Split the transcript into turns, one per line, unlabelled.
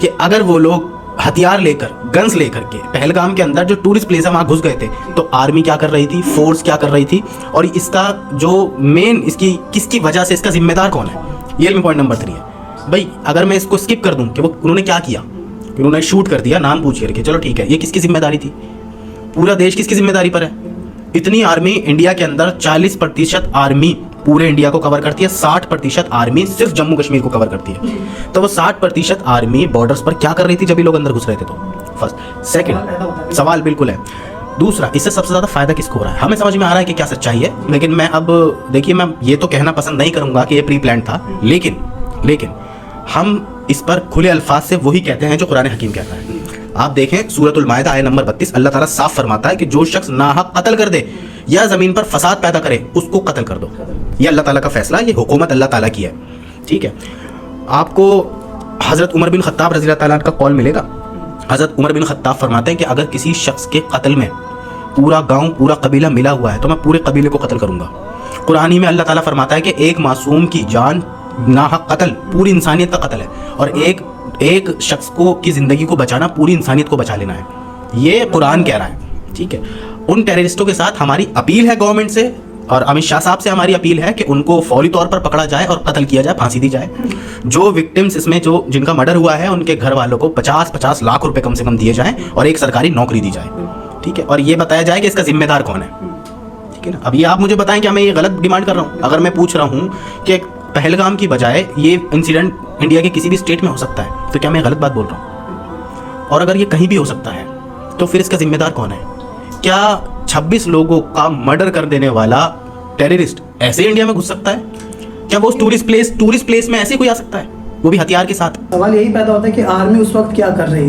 कि अगर वो लोग हथियार लेकर, गन्स लेकर के पहलगाम के अंदर जो टूरिस्ट प्लेस है वहाँ घुस गए थे, तो आर्मी क्या कर रही थी, फोर्स क्या कर रही थी, और इसका जो मेन इसकी किसकी वजह से इसका जिम्मेदार कौन है, ये पॉइंट नंबर 3 है। भाई अगर मैं इसको स्किप कर दूं कि वो उन्होंने क्या किया, उन्होंने शूट कर दिया नाम पूछ करके, चलो ठीक है, ये किसकी जिम्मेदारी थी, पूरा देश किसकी जिम्मेदारी पर है। इतनी आर्मी इंडिया के अंदर 40% आर्मी पूरे इंडिया को कवर करती है, 60% आर्मी सिर्फ जम्मू कश्मीर को कवर करती है। तो वो 60% आर्मी बॉर्डर्स पर क्या कर रही थी जब ये लोग अंदर घुस रहे थे। तो फर्स्ट, सेकंड सवाल बिल्कुल है। दूसरा, इससे सबसे ज़्यादा फायदा किसको हो रहा है, हमें समझ में आ रहा है कि क्या सच्चाई है, लेकिन मैं अब देखिए, मैं ये तो कहना पसंद नहीं करूंगा कि ये प्री प्लान था, लेकिन हम इस पर खुले अल्फाज से वही कहते हैं जो कुरान हकीम कहता है। आप देखें सूरतुल माइदा आयत नंबर 32, अल्लाह ताला साफ फरमाता है कि जो शख्स नाहक कत्ल कर दे या जमीन पर फसाद पैदा करे उसको कत्ल कर दो। ये अल्लाह ताला का फैसला, ये हुकूमत अल्लाह ताला की है, ठीक है। आपको हज़रत उमर बिन खत्ताब रज़ी अल्लाह ताला का कॉल मिलेगा। हज़रत उमर बिन खत्ताब फरमाते हैं कि अगर किसी शख्स के कत्ल में पूरा गांव, पूरा कबीला मिला हुआ है तो मैं पूरे कबीले को कत्ल करूंगा। कुरान ही में अल्लाह ताला फरमाता है कि एक मासूम की जान नाहक कत्ल पूरी इंसानियत का कत्ल है, और एक शख्स को की ज़िंदगी को बचाना पूरी इंसानियत को बचा लेना है। ये कुरान कह रहा है, ठीक है। उन टेररिस्टों के साथ हमारी अपील है गवर्नमेंट से, और अमित शाह साहब से हमारी अपील है कि उनको फौरी तौर पर पकड़ा जाए और कत्ल किया जाए, फांसी दी जाए। जो विक्टिम्स इसमें जो जिनका मर्डर हुआ है उनके घर वालों को 50-50 लाख रुपए कम से कम दिए जाएं और एक सरकारी नौकरी दी जाए, ठीक है। और ये बताया जाए कि इसका जिम्मेदार कौन है, ठीक है ना। अब ये आप मुझे बताएं क्या मैं ये गलत डिमांड कर रहा हूँ? अगर मैं पूछ रहा हूँ कि पहलगाम की बजाय ये इंसिडेंट इंडिया के किसी भी स्टेट में हो सकता है, तो क्या मैं गलत बात बोल रहा हूँ? और अगर ये कहीं भी हो सकता है तो फिर इसका जिम्मेदार कौन है? क्या 26 लोगों का मर्डर कर देने वाला टेररिस्ट ऐसे इंडिया में घुस सकता है? क्या वो टूरिस्ट प्लेस में ऐसे कोई आ सकता है, वो भी हथियार के साथ?
सवाल यही पैदा होता है कि आर्मी उस वक्त क्या कर रही है।